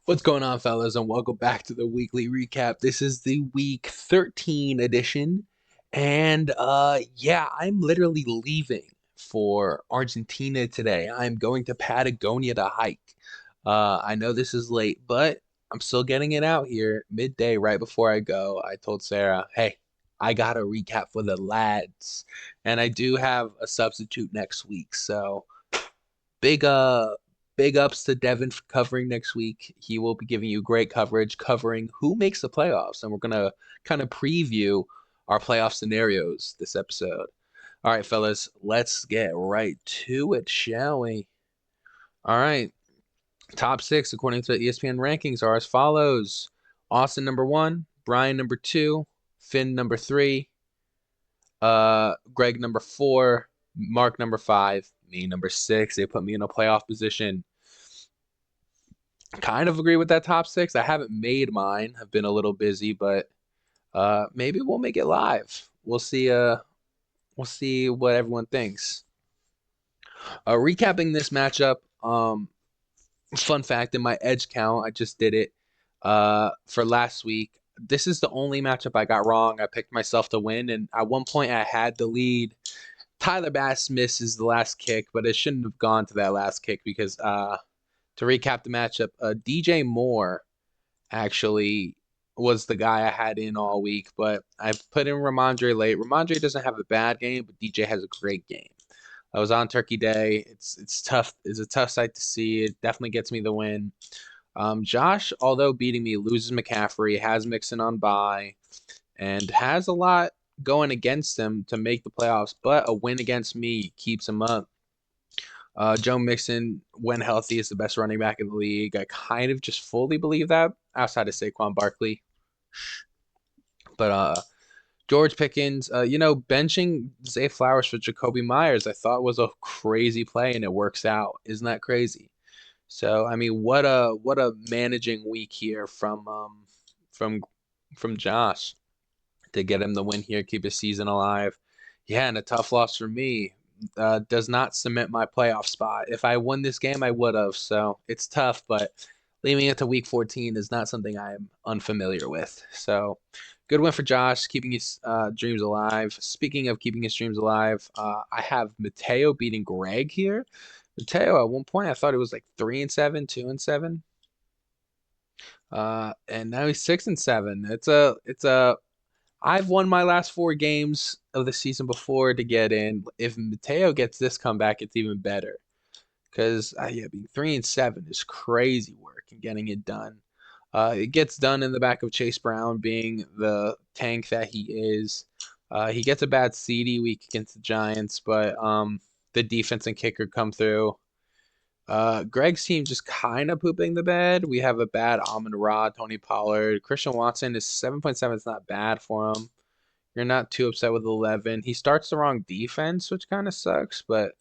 What's going on, fellas, and welcome back to the weekly recap. This is the week 13 edition, and yeah, I'm literally leaving for Argentina today. I'm going to Patagonia to hike. I know this is late, but I'm still getting it out here midday right before I go. I told Sarah, "Hey, I got a recap for the lads," and I do have a substitute next week, so big big ups to Devin for covering next week. He will be giving you great coverage covering who makes the playoffs, and we're gonna kind of preview our playoff scenarios this episode. All right, fellas, let's get right to it, shall we? All right, top six according to ESPN rankings are as follows: Austin number one, Brian number two, Finn number three, Greg number four, Mark number five, me number six. They put me in a playoff position. Kind of agree with that top six. I haven't made mine. I've been a little busy, but maybe we'll make it live. We'll see what everyone thinks. Recapping this matchup. Fun fact in my edge count, I just did it for last week. This is the only matchup I got wrong. I picked myself to win, and at one point I had the lead. Tyler Bass misses the last kick, but it shouldn't have gone to that last kick because to recap the matchup, DJ Moore actually was the guy I had in all week, but I put in Ramondre late. Ramondre doesn't have a bad game, but DJ has a great game. I was on Turkey Day. It's tough. It's a tough sight to see. It definitely gets me the win. Josh, although beating me, loses McCaffrey, has Mixon on bye, and has a lot going against him to make the playoffs, but a win against me keeps him up. Joe Mixon, when healthy, is the best running back in the league. I kind of just fully believe that outside of Saquon Barkley. But George Pickens, benching Zay Flowers for Jacoby Myers, I thought was a crazy play, and it works out. Isn't that crazy? So I mean, what a managing week here from from Josh to get him the win here, keep his season alive. Yeah, and a tough loss for me. Does not cement my playoff spot. If I won this game, I would have. So it's tough, but leaving it to week 14 is not something I am unfamiliar with. So good win for Josh, keeping his dreams alive. Speaking of keeping his dreams alive, I have Mateo beating Greg here. Mateo, at one point, I thought it was like 3-7, 2-7. And now he's 6-7. It's a I've won my last four games of the season before to get in. If Mateo gets this comeback, it's even better. Because yeah, being 3-7 is crazy work and getting it done. It gets done in the back of Chase Brown being the tank that he is. He gets a bad CD week against the Giants, but the defense and kicker come through. Greg's team just kind of pooping the bed. We have a bad Amon Ra, Tony Pollard. Christian Watson is 7.7. It's not bad for him. You're not too upset with 11. He starts the wrong defense, which kind of sucks, but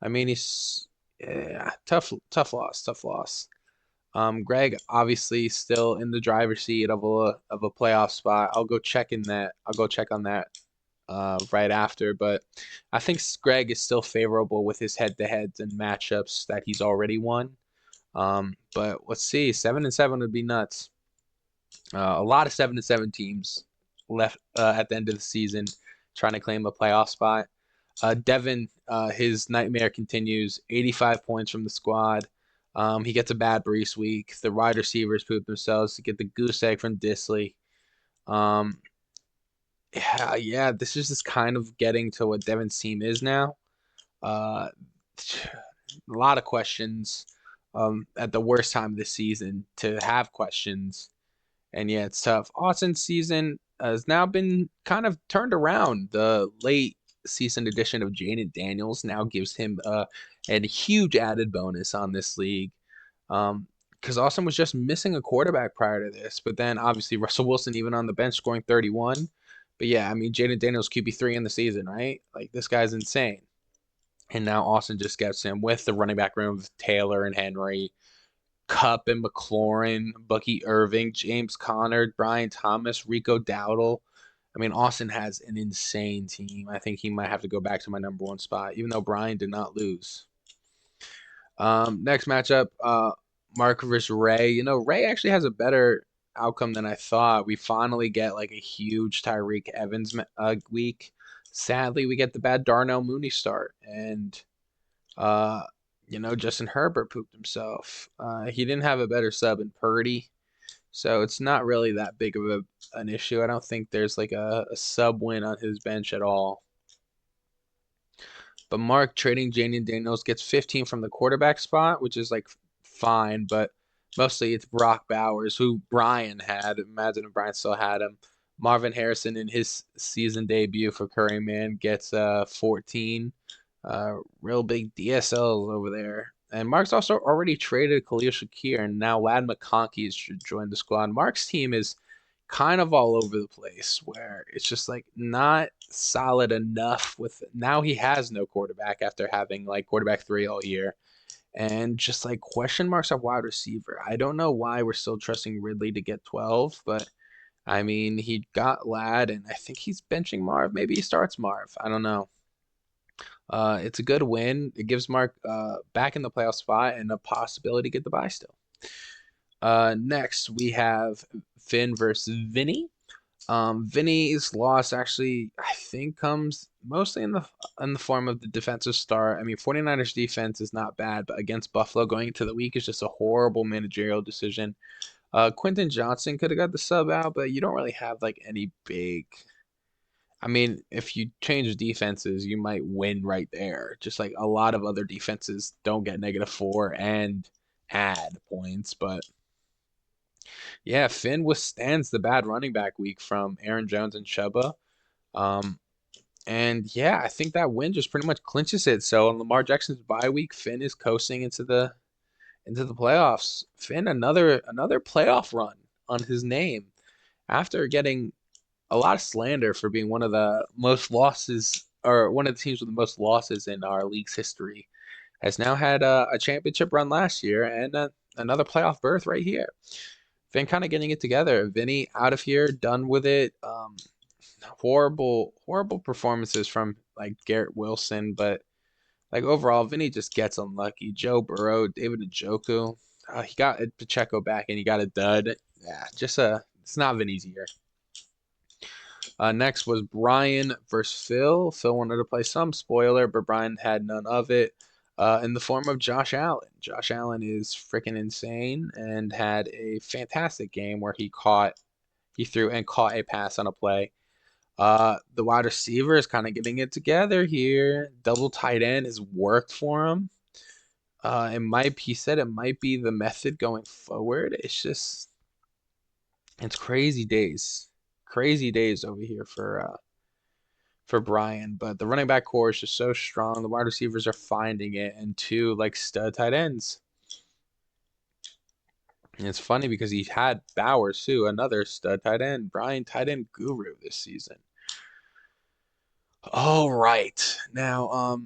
I mean, he's yeah, tough loss, tough loss. Greg obviously still in the driver's seat of a playoff spot. I'll go check in that. I'll go check on that right after. But I think Greg is still favorable with his head-to-heads and matchups that he's already won. But let's see, 7-7 would be nuts. A lot of 7-7 teams left at the end of the season trying to claim a playoff spot. Devin, his nightmare continues. 85 points from the squad. He gets a bad Brees week. The wide receivers poop themselves to get the goose egg from Disley. Um, yeah, this is just kind of getting to what Devin's team is now. Uh, a lot of questions at the worst time of the season to have questions. And yeah, it's tough. Austin's season has now been kind of turned around. The late season edition of Jaden Daniels now gives him a huge added bonus on this league. Because Austin was just missing a quarterback prior to this. But then obviously Russell Wilson, even on the bench, scoring 31. But yeah, I mean, Jaden Daniels QB3 in the season, right? Like, this guy's insane. And now Austin just gets him with the running back room of Taylor and Henry, Cup and McLaurin, Bucky Irving, James Conner, Brian Thomas, Rico Dowdle. I mean, Austin has an insane team. I think he might have to go back to my number one spot, even though Brian did not lose. Next matchup, Mark versus Ray. Ray actually has a better outcome than I thought. We finally get like a huge Tyreek Evans week. Sadly, we get the bad Darnell Mooney start, and uh, Justin Herbert pooped himself. He didn't have a better sub in Purdy, so it's not really that big of an issue. I don't think there's like a sub win on his bench at all. But Mark trading Jane Daniels gets 15 from the quarterback spot, which is like fine, but mostly it's Brock Bowers, who Brian had. Imagine if Brian still had him. Marvin Harrison in his season debut for Curry Man gets 14. Real big DSLs over there. And Mark's also already traded Khalil Shakir, and now Lad McConkey should join the squad. Mark's team is kind of all over the place where it's just like not solid enough with now he has no quarterback after having like quarterback 3 all year and just like question marks at wide receiver. I don't know why we're still trusting Ridley to get 12, but I mean, he got Lad and I think he's benching Marv. Maybe he starts Marv. I don't know. It's a good win. It gives Mark back in the playoff spot and a possibility to get the bye still. Next, we have Finn versus Vinny. Vinny's loss actually, I think, comes mostly in the form of the defensive start. I mean, 49ers defense is not bad, but against Buffalo going into the week is just a horrible managerial decision. Quentin Johnson could have got the sub out, but you don't really have like any big. I mean, if you change defenses, you might win right there. Just like a lot of other defenses don't get -4 and add points, but yeah, Finn withstands the bad running back week from Aaron Jones and Chuba. Um, and yeah, I think that win just pretty much clinches it. So on Lamar Jackson's bye week, Finn is coasting into the playoffs. Finn another playoff run on his name after getting a lot of slander for being one of the most losses or one of the teams with the most losses in our league's history. Has now had a championship run last year and another playoff berth right here. Finn kind of getting it together. Vinny out of here, done with it. Horrible, horrible performances from like Garrett Wilson, but like overall, Vinny just gets unlucky. Joe Burrow, David Njoku, he got Pacheco back and he got a dud. Yeah, it's not Vinny's year. Next was Brian versus Phil. Phil wanted to play some spoiler, but Brian had none of it. In the form of Josh Allen. Josh Allen is freaking insane and had a fantastic game where he threw and caught a pass on a play. The wide receiver is kind of getting it together here. Double tight end has worked for him. He said it might be the method going forward. It's crazy days over here for Brian. But the running back core is just so strong. The wide receivers are finding it, and two like stud tight ends. And it's funny because he had Bowers too, another stud tight end. Brian tight end guru this season. All right. Now,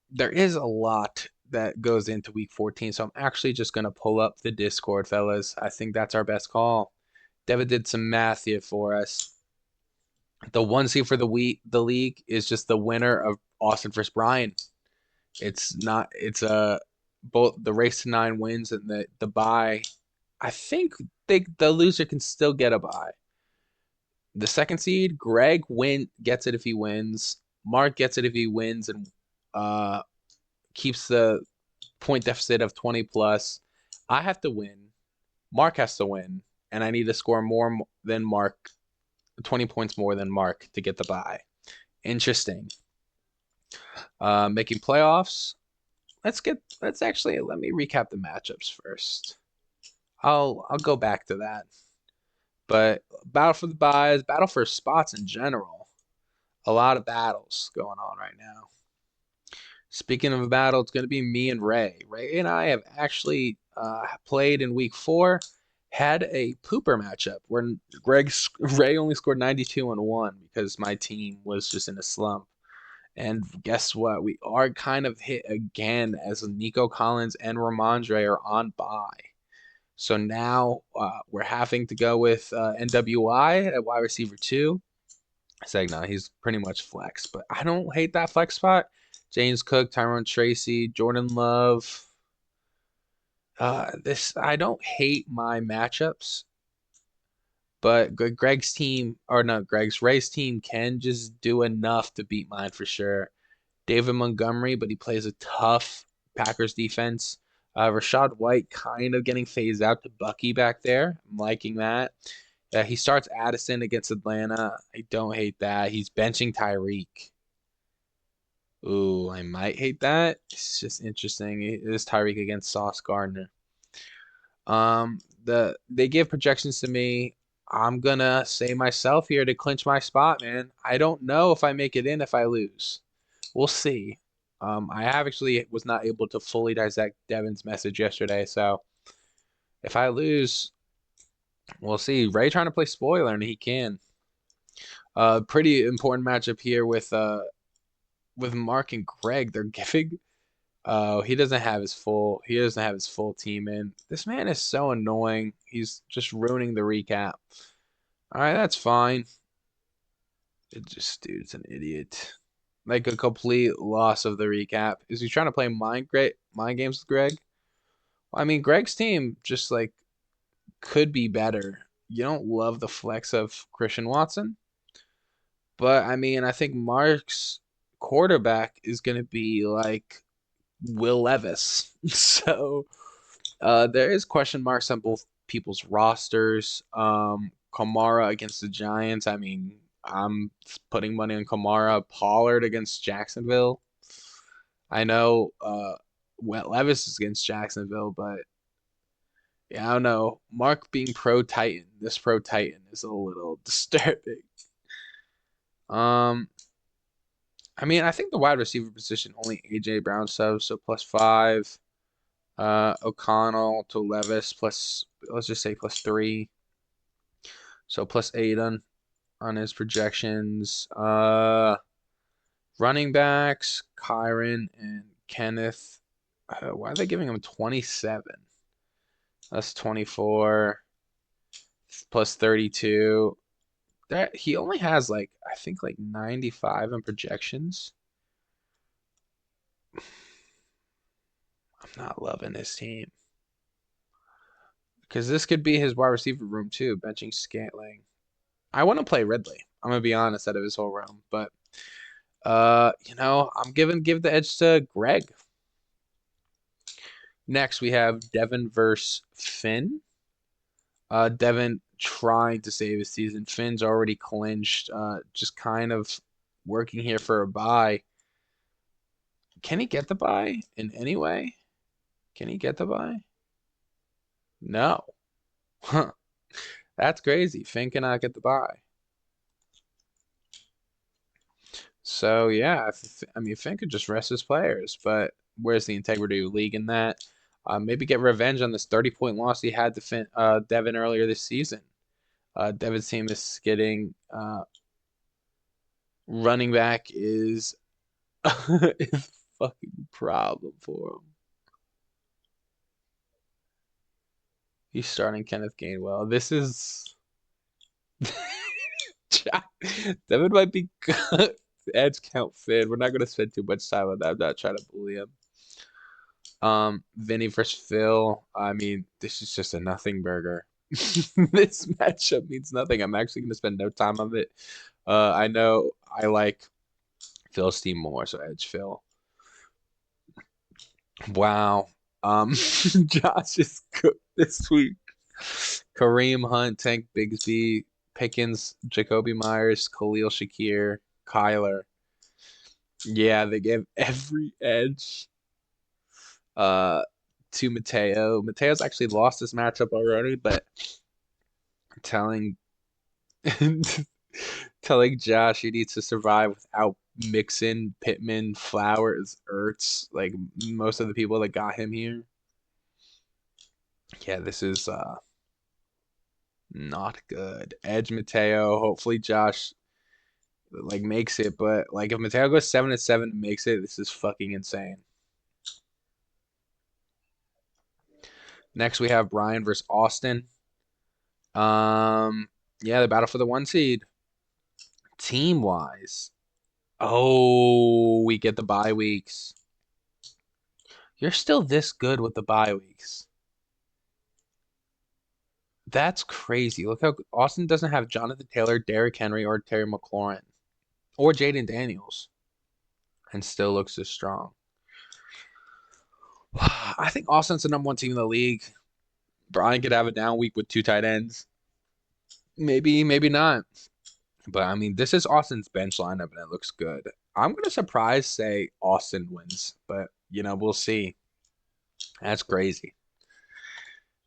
there is a lot that goes into week 14, so I'm actually just gonna pull up the Discord, fellas. I think that's our best call. Devin did some math here for us. The one seed for the league is just the winner of Austin versus Brian. It's not. It's both the race to 9 wins and the bye. I think the loser can still get a bye. The second seed, Greg gets it if he wins. Mark gets it if he wins and uh, keeps the point deficit of 20 plus. I have to win. Mark has to win, and I need to score more than Mark, 20 points more than Mark to get the bye. Interesting. Making playoffs. Let me recap the matchups first. I'll go back to that. But battle for the buys, battle for spots in general. A lot of battles going on right now. Speaking of a battle, it's going to be me and Ray. Ray and I have actually played in week 4, had a pooper matchup where Ray only scored 92 and 1 because my team was just in a slump. And guess what? We are kind of hit again as Nico Collins and Ramondre are on bye. So now we're having to go with NWI at wide receiver 2. Segna, he's pretty much flex, but I don't hate that flex spot. James Cook, Tyrone Tracy, Jordan Love. This I don't hate my matchups, but Greg's team or not Greg's Ray's team can just do enough to beat mine for sure. David Montgomery, but he plays a tough Packers defense. Rashad White kind of getting phased out to Bucky back there. I'm liking that. He starts Addison against Atlanta. I don't hate that. He's benching Tyreek. Ooh, I might hate that. It's just interesting. It is Tyreek against Sauce Gardner. They give projections to me. I'm gonna say myself here to clinch my spot, man. I don't know if I make it in if I lose. We'll see. I have actually was not able to fully dissect Devin's message yesterday, so if I lose, we'll see. Ray trying to play spoiler, and he can. Pretty important matchup here with Mark and Greg. They're giving. He doesn't have his full team in. This man is so annoying. He's just ruining the recap. All right, that's fine. Dude's an idiot. Like a complete loss of the recap. Is he trying to play mind games with Greg? Well, I mean, Greg's team just like could be better. You don't love the flex of Christian Watson, but I mean, I think Mark's quarterback is going to be like Will Levis. So there is question marks on both people's rosters. Kamara against the Giants. I mean, I'm putting money on Kamara. Pollard against Jacksonville. I know Levis is against Jacksonville, but yeah, I don't know. Mark being pro Titan, this pro Titan is a little disturbing. Um, I mean, I think the wide receiver position only AJ Brown subs, so +5. O'Connell to Levis plus let's just say +3. So +8 on his projections. Running backs, Kyron and Kenneth. Why are they giving him 27? That's 24 +32. That he only has like I think like 95 in projections. I'm not loving this team because this could be his wide receiver room too, benching Scantling. I want to play Ridley. I'm gonna be honest out of his whole room, but I'm give the edge to Greg. Next we have Devin versus Finn. Devin trying to save his season. Finn's already clinched. Just kind of working here for a bye. Can he get the bye in any way? Can he get the bye? No. Huh. That's crazy. Finn cannot get the bye. So yeah, I mean Finn could just rest his players, but where's the integrity of league in that? Maybe get revenge on this 30-point loss he had to Devin earlier this season. Devin's team is getting running back is is a fucking problem for him. He's starting Kenneth Gainwell. This is Devin might be edge count Finn. We're not gonna spend too much time on that. I'm not trying to bully him. Vinny versus Phil. I mean, this is just a nothing burger. This matchup means nothing. I'm actually gonna spend no time on it. I know I like Phil's team more, so edge Phil. Wow. Josh is cooked this week. Kareem Hunt, Tank Bigsby, Pickens, Jacoby Myers, Khalil Shakir, Kyler. Yeah, they gave every edge uh to Mateo. Mateo's actually lost this matchup already, but telling telling Josh he needs to survive without Mixon, Pittman, Flowers, Ertz, like most of the people that got him here. Yeah, this is not good. Edge Mateo. Hopefully Josh like makes it, but like if Mateo goes 7-7 and makes it, this is fucking insane. Next we have Brian versus Austin. Um, yeah, the battle for the 1 seed. Team wise. Oh, we get the bye weeks. You're still this good with the bye weeks. That's crazy. Look how Austin doesn't have Jonathan Taylor, Derrick Henry, or Terry McLaurin, or Jaden Daniels, and still looks this strong. I think Austin's the number one team in the league. Brian could have a down week with two tight ends. Maybe, maybe not. But I mean, this is Austin's bench lineup, and it looks good. I'm gonna surprise say Austin wins, but we'll see. That's crazy.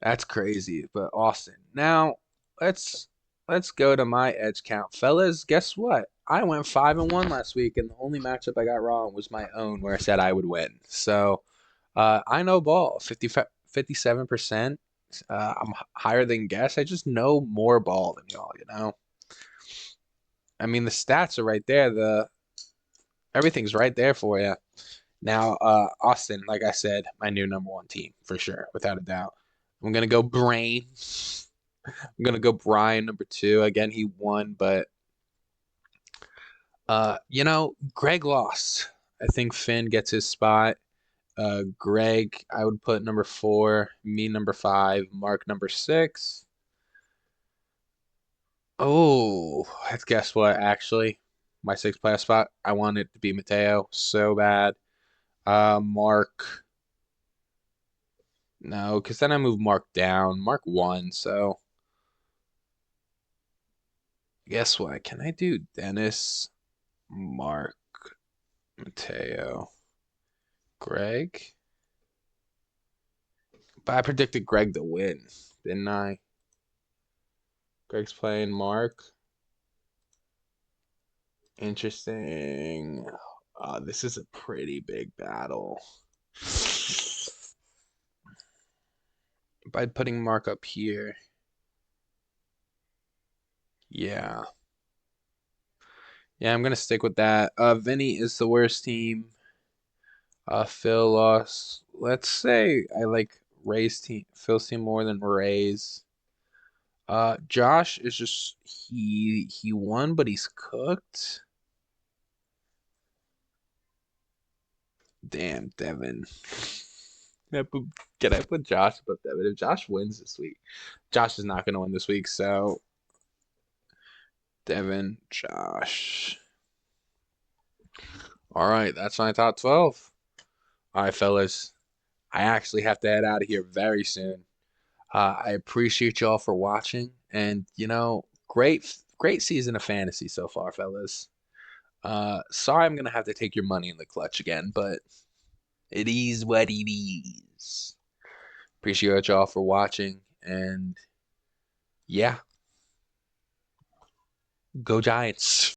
That's crazy. But Austin. Now let's go to my edge count. Fellas, guess what? I went 5-1 last week, and the only matchup I got wrong was my own where I said I would win. So I know ball, 57%. I'm higher than guess. I just know more ball than y'all. I mean, the stats are right there. The Everything's right there for you. Now, Austin, like I said, my new number one team for sure, without a doubt. I'm gonna go Brain. I'm gonna go Brian number two. Again, he won, but Greg lost. I think Finn gets his spot. Greg, I would put number four, me number five, Mark number six. Oh, guess what? Actually, my sixth playoff spot, I want it to be Mateo so bad. Mark, no, because then I move Mark down. Mark won, so guess what? Can I do Dennis, Mark, Mateo, Greg? But I predicted Greg to win, didn't I? Greg's playing Mark. Interesting. This is a pretty big battle. By putting Mark up here. Yeah. Yeah, I'm gonna stick with that. Vinny is the worst team. Phil lost. Let's say I like Ray's team, Phil's team more than Ray's. Josh is just he won, but he's cooked. Damn, Devin. Can I put Josh above Devin? If Josh wins this week, Josh is not gonna win this week, so Devin, Josh. All right, that's my top 12. All right, fellas. I actually have to head out of here very soon. I appreciate y'all for watching, and great season of fantasy so far, fellas. Sorry, I'm gonna have to take your money in the clutch again, but it is what it is. Appreciate y'all for watching, and yeah, go Giants.